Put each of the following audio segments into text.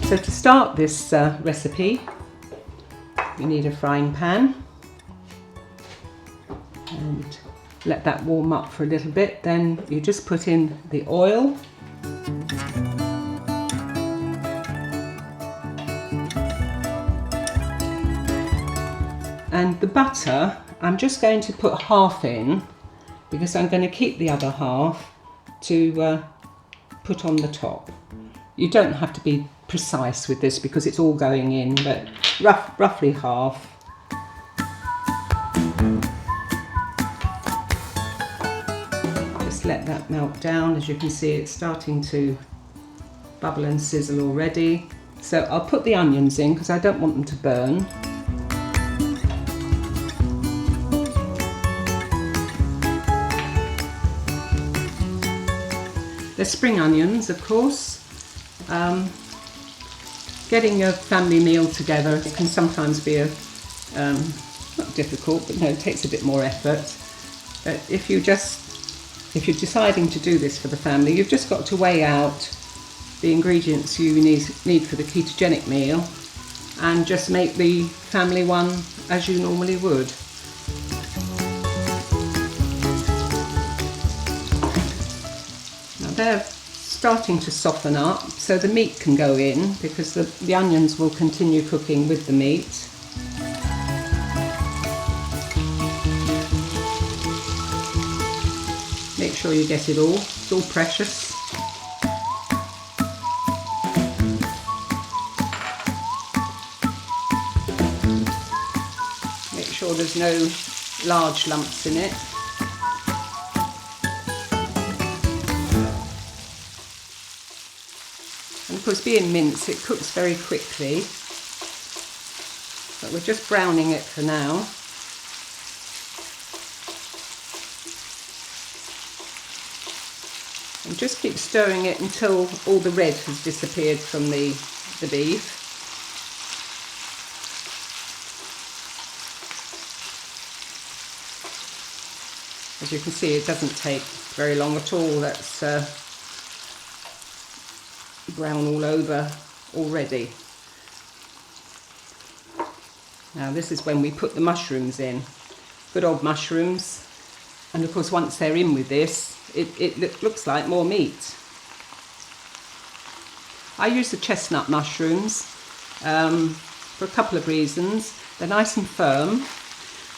So to start this recipe, you need a frying pan and let that warm up for a little bit. Then you just put in the oil. And the butter, I'm just going to put half in because I'm going to keep the other half to put on the top. You don't have to be precise with this because it's all going in, but roughly half. Just let that melt down. As you can see, it's starting to bubble and sizzle already. So I'll put the onions in because I don't want them to burn. They're spring onions, of course. Getting your family meal together can sometimes be not difficult, but no, it takes a bit more effort. But if you're deciding to do this for the family, you've just got to weigh out the ingredients you need for the ketogenic meal and just make the family one as you normally would. They're starting to soften up, so the meat can go in because the onions will continue cooking with the meat. Make sure you get it all, it's all precious. Make sure there's no large lumps in it. And of course, being mince, it cooks very quickly, but we're just browning it for now. And just keep stirring it until all the red has disappeared from the beef. As you can see, it doesn't take very long at all. That's brown all over already. Now this is when we put the mushrooms in. Good old mushrooms. And of course, once they're in with this, it looks like more meat. I use the chestnut mushrooms for a couple of reasons. They're nice and firm.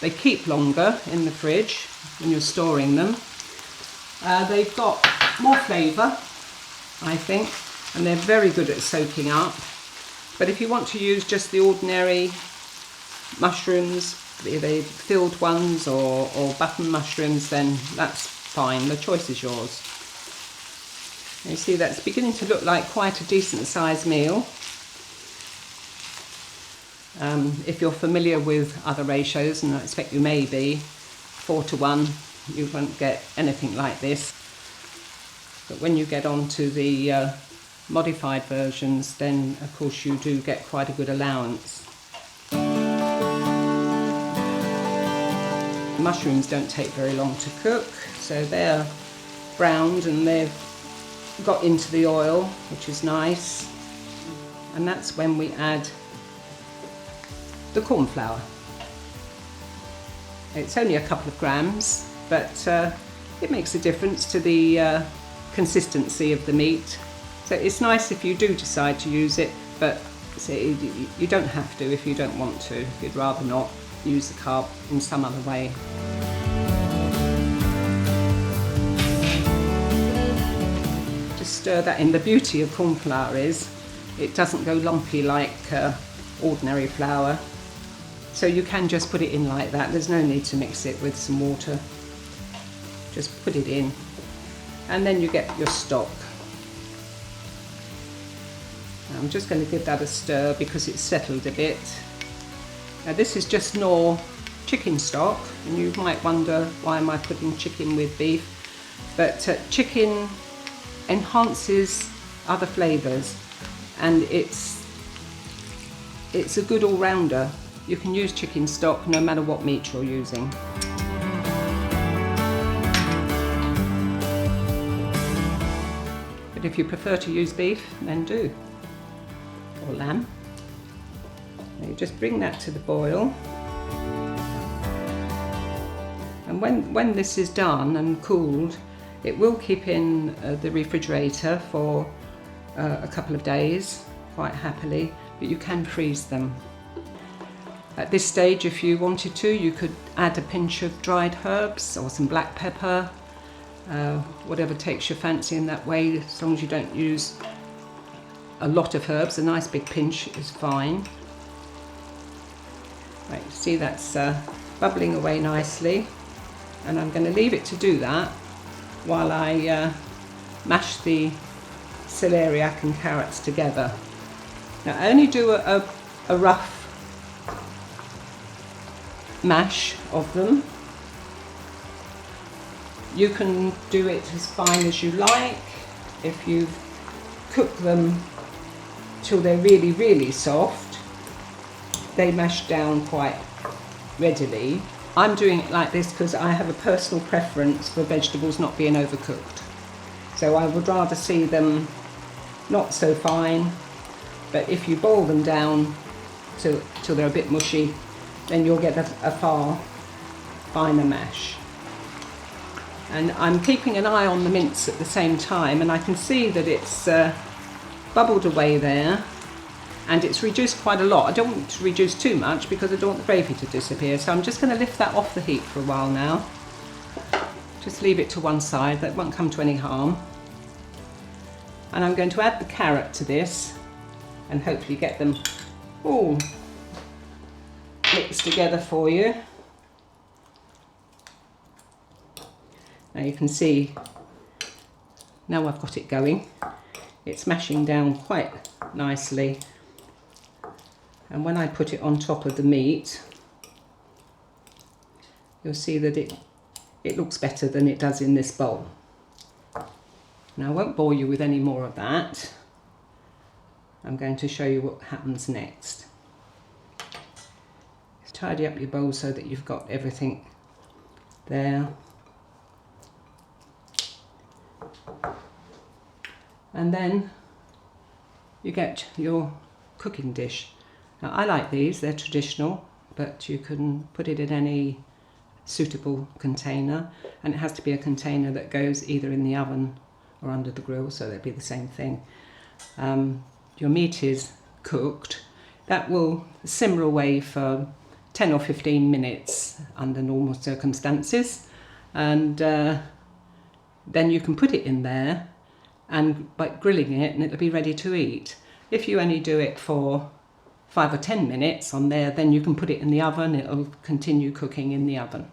They keep longer in the fridge when you're storing them. They've got more flavour, I think, and they're very good at soaking up. But if you want to use just the ordinary mushrooms, the filled ones or button mushrooms, then that's fine. The choice is yours. You see, that's beginning to look like quite a decent sized meal. If you're familiar with other ratios, and I expect you may be, 4:1, you won't get anything like this. But when you get on to the modified versions, then of course you do get quite a good allowance. The mushrooms don't take very long to cook, so they're browned and they've got into the oil, which is nice. And that's when we add the corn flour. It's only a couple of grams, but it makes a difference to the consistency of the meat. So it's nice if you do decide to use it, but you don't have to if you don't want to. If you'd rather not, use the carb in some other way. Just stir that in. The beauty of corn flour is it doesn't go lumpy like ordinary flour. So you can just put it in like that. There's no need to mix it with some water. Just put it in. And then you get your stock. I'm just going to give that a stir because it's settled a bit. Now this is just Knorr chicken stock, and you might wonder why am I putting chicken with beef, but chicken enhances other flavours, and it's a good all-rounder. You can use chicken stock no matter what meat you're using. But if you prefer to use beef, then do. or lamb. Now you just bring that to the boil. And when this is done and cooled, it will keep in the refrigerator for a couple of days, quite happily, but you can freeze them. At this stage, if you wanted to, you could add a pinch of dried herbs or some black pepper, whatever takes your fancy in that way, as long as you don't use a lot of herbs. A nice big pinch is fine. Right, you see that's bubbling away nicely, and I'm going to leave it to do that while I mash the celeriac and carrots together. Now I only do a rough mash of them. You can do it as fine as you like. If you've cooked them till they're really, really soft, they mash down quite readily. I'm doing it like this because I have a personal preference for vegetables not being overcooked. So I would rather see them not so fine, but if you boil them down till they're a bit mushy, then you'll get a far finer mash. And I'm keeping an eye on the mince at the same time, and I can see that it's bubbled away there, and it's reduced quite a lot. I don't want to reduce too much because I don't want the gravy to disappear, so I'm just going to lift that off the heat for a while now. Just leave it to one side, that won't come to any harm. And I'm going to add the carrot to this and hopefully get them all mixed together for you. Now you can see, now I've got it going, it's mashing down quite nicely. And when I put it on top of the meat, you'll see that it looks better than it does in this bowl. Now I won't bore you with any more of that. I'm going to show you what happens next. Tidy up your bowl so that you've got everything there. And then you get your cooking dish. Now I like these, they're traditional, but you can put it in any suitable container, and it has to be a container that goes either in the oven or under the grill, so they'll be the same thing. Your meat is cooked. That will simmer away for 10 or 15 minutes under normal circumstances, and then you can put it in there and by grilling it, and it'll be ready to eat. If you only do it for 5 or 10 minutes on there, then you can put it in the oven, it'll continue cooking in the oven.